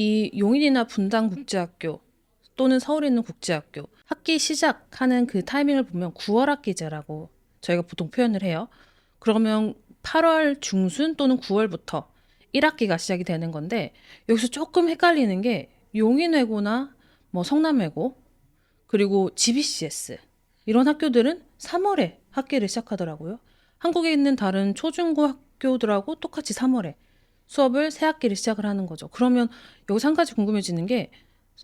이 용인이나 분당국제학교 또는 서울에 있는 국제학교 학기 시작하는 그 타이밍을 보면 9월 학기제라고 저희가 보통 표현을 해요. 그러면 8월 중순 또는 9월부터 1학기가 시작이 되는 건데 여기서 조금 헷갈리는 게 용인외고나 뭐 성남외고 그리고 GBCS 이런 학교들은 3월에 학기를 시작하더라고요. 한국에 있는 다른 초중고 학교들하고 똑같이 3월에 수업을 새 학기를 시작을 하는 거죠. 그러면 여기서 한 가지 궁금해지는 게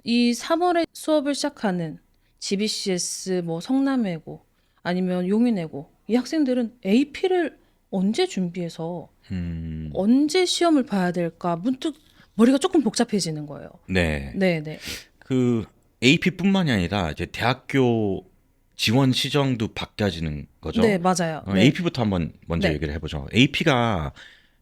이 3월에 수업을 시작하는 GBCS 뭐 성남외고 아니면 용인외고 이 학생들은 AP를 언제 준비해서 언제 시험을 봐야 될까 문득 머리가 조금 복잡해지는 거예요. 네. 네네. 그 AP뿐만이 아니라 이제 대학교 지원 시정도 바뀌어지는 네, 거죠. 맞아요. 네. AP부터 한번 먼저 네. 얘기를 해보죠. AP가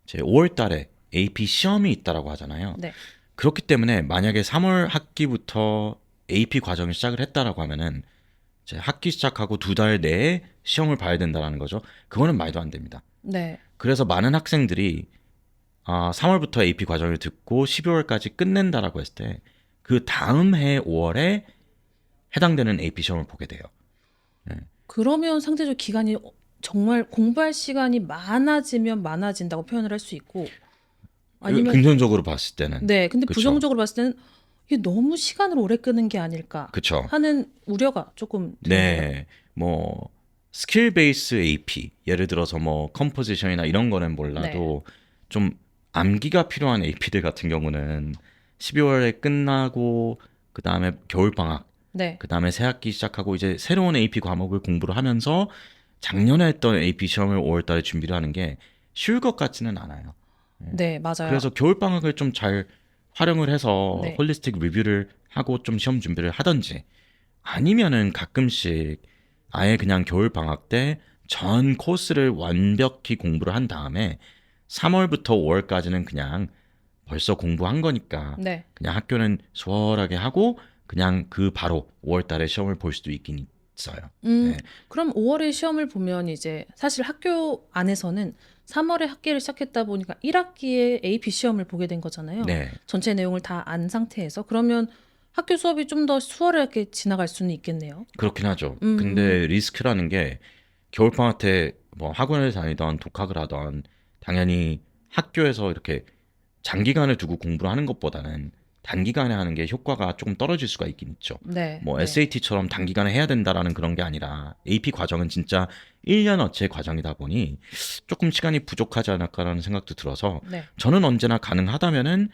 이제 5월 달에 AP 시험이 있다라고 하잖아요. 네. 그렇기 때문에 만약에 3월 학기부터 AP 과정을 시작을 했다라고 하면은 이제 학기 시작하고 2달 내에 시험을 봐야 된다라는 거죠. 그거는 말도 안 됩니다. 네. 그래서 많은 학생들이 3월부터 AP 과정을 듣고 12월까지 끝낸다라고 했을 때 그 다음 해 5월에 해당되는 AP 시험을 보게 돼요. 네. 그러면 상대적 기간이 정말 공부할 시간이 많아지면 많아진다고 표현을 할 수 있고 아니면 긍정적으로 봤을 때는 네, 근데 그쵸. 부정적으로 봤을 때는 이게 너무 시간을 오래 끄는 게 아닐까 그쵸. 하는 우려가 조금 드는데요. 네, 뭐 스킬 베이스 AP 예를 들어서 뭐 컴포지션이나 이런 거는 네. 몰라도 좀 암기가 필요한 AP들 같은 경우는 12월에 끝나고 그 다음에 겨울 방학 네. 그 다음에 새 학기 시작하고 이제 새로운 AP 과목을 공부를 하면서 작년에 했던 AP 시험을 5월 달에 준비를 하는 게 쉬울 것 같지는 않아요. 예. 네, 맞아요. 그래서 겨울 방학을 좀 잘 활용을 해서 네. 홀리스틱 리뷰를 하고 좀 시험 준비를 하든지 아니면은 가끔씩 아예 그냥 겨울 방학 때 전 코스를 완벽히 공부를 한 다음에 3월부터 5월까지는 그냥 벌써 공부한 거니까 네. 그냥 학교는 수월하게 하고 그냥 그 바로 5월 달에 시험을 볼 수도 있긴 있어요. 네. 그럼 5월에 시험을 보면 이제 사실 학교 안에서는 3월에 학기를 시작했다 보니까 1학기에 AP 시험을 보게 된 거잖아요. 네. 전체 내용을 다 안 상태에서. 그러면 학교 수업이 좀 더 수월하게 지나갈 수는 있겠네요. 그렇긴 하죠. 음, 근데 리스크라는 게 겨울방학 때 뭐 학원을 다니던 독학을 하던 당연히 학교에서 이렇게 장기간을 두고 공부를 하는 것보다는 단기간에 하는 게 효과가 조금 떨어질 수가 있긴 있죠. 네, 뭐 네, SAT처럼 단기간에 해야 된다라는 그런 게 아니라 AP 과정은 진짜 1년어치의 과정이다 보니 조금 시간이 부족하지 않을까라는 생각도 들어서 네, 저는 언제나 가능하다면은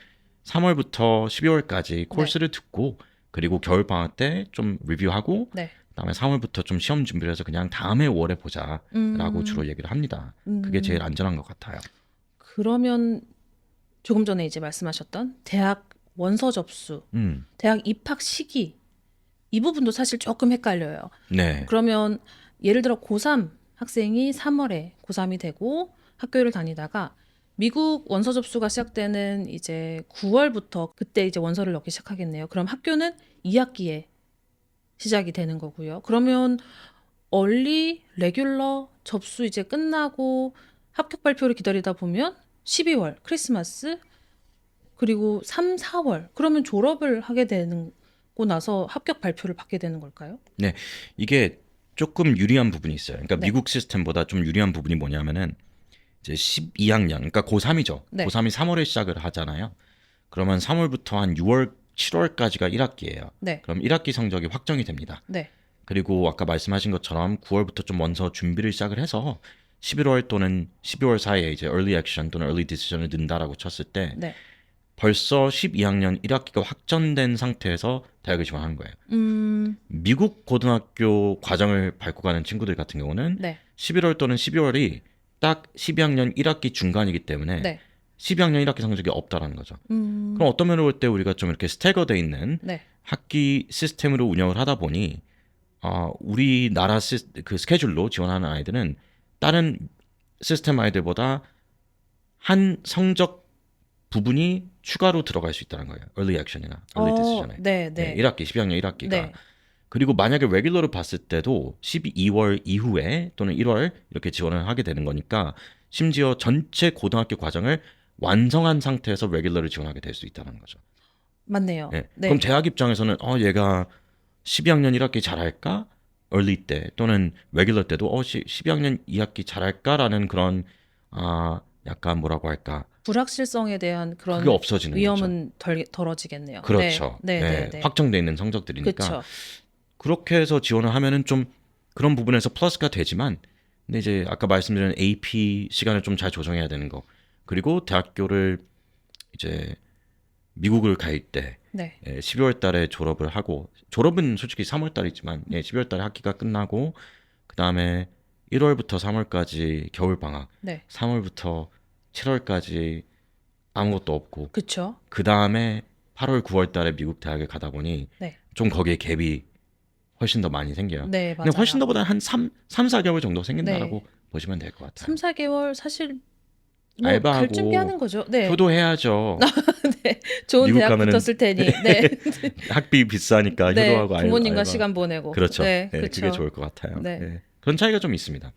3월부터 12월까지 네, 코र्스를 듣고 그리고 겨울방학 때 좀 리뷰하고 네. 그다음에 3월부터 좀 시험 준비를 해서 그냥 다음해 5월에 보자라고 음, 주로 얘기를 합니다. 그게 제일 음. 안전한 것 같아요. 그러면 조금 전에 이제 말씀하셨던 대학 원서 접수, 음, 대학 입학 시기, 이 부분도 사실 조금 헷갈려요. 네, 그러면 예를 들어 고3 학생이 3월에 고3이 되고 학교를 다니다가 미국 원서 접수가 시작되는 이제 9월부터 그때 이제 원서를 넣기 시작하겠네요. 그럼 학교는 2학기에 시작이 되는 거고요. 그러면 얼리, 레귤러 접수 이제 끝나고 합격 발표를 기다리다 보면 12월 크리스마스 그리고 3, 4월 그러면 졸업을 하게 되는 고 나서 합격 발표를 받게 되는 걸까요? 네, 이게 조금 유리한 부분이 있어요. 그러니까 네. 미국 시스템보다 좀 유리한 부분이 뭐냐면은 이제 12학년, 그러니까 고3이죠. 네. 고3이 3월에 시작을 하잖아요. 그러면 3월부터 한 6월, 7월까지가 1학기예요. 네. 그럼 1학기 성적이 확정이 됩니다. 네. 그리고 아까 말씀하신 것처럼 9월부터 좀 원서 준비를 시작을 해서 11월 또는 12월 사이에 이제 early action 또는 early decision을 넣는다라고 쳤을 때 네. 벌써 12학년 1학기가 확정된 상태에서 대학을 지원하는 거예요. 미국 고등학교 과정을 밟고 가는 친구들 같은 경우는 네. 11월 또는 12월이 딱 12학년 1학기 중간이기 때문에 네. 12학년 1학기 성적이 없다라는 거죠. 음, 그럼 어떤 면으로 볼 때 우리가 좀 이렇게 스태거돼 있는 네. 학기 시스템으로 운영을 하다 보니 우리나라 그 스케줄로 지원하는 아이들은 다른 시스템 아이들보다 한 성적 부분이 추가로 들어갈 수 있다는 거예요. early action이나 early decision에. 네, 네, 네. 1학기, 12학년 1학기가. 네. 그리고 만약에 레귤러를 봤을 때도 12월 이후에 또는 1월 이렇게 지원을 하게 되는 거니까 심지어 전체 고등학교 과정을 완성한 상태에서 레귤러를 지원하게 될 수 있다는 거죠. 맞네요. 예. 네. 그럼 대학 입장에서는 얘가 12학년 1학기 잘할까? early 때 또는 regular 때도 12학년 2학기 잘할까라는 그런 약간 뭐라고 할까? 불확실성에 대한 그런 그게 없어지는 거죠. 위험은 덜어지겠네요. 그렇죠. 네, 네, 예, 네. 확정돼 있는 성적들이니까 그렇죠. 그렇게 해서 지원을 하면은 좀 그런 부분에서 플러스가 되지만 근데 이제 아까 말씀드린 AP 시간을 좀 잘 조정해야 되는 거 그리고 대학교를 이제 미국을 갈 때 네. 12월 달에 졸업을 하고 졸업은 솔직히 3월 달이지만 12월 달에 학기가 끝나고 그다음에 1월부터 3월까지 겨울 방학 네. 3월부터 7월까지 아무것도 없고 그렇죠. 그다음에 8월 9월 달에 미국 대학에 가다 보니 네. 좀 거기에 갭이 훨씬 더 많이 생겨요. 네, 맞아요. 근데 훨씬 더보다 한 3, 4개월 정도 생긴다라고 네. 보시면 될 것 같아요. 3, 4개월 사실 뭐 알바하고 갈 준비하는 거죠. 네. 효도해야죠. 네. 좋은 미국 대학 가면은 붙었을 테니. 네. 학비 비싸니까 네. 효도하고 부모님과 알바. 시간 보내고. 그렇죠. 네, 네, 그렇죠. 그게 좋을 것 같아요. 네. 네. 그런 차이가 좀 있습니다.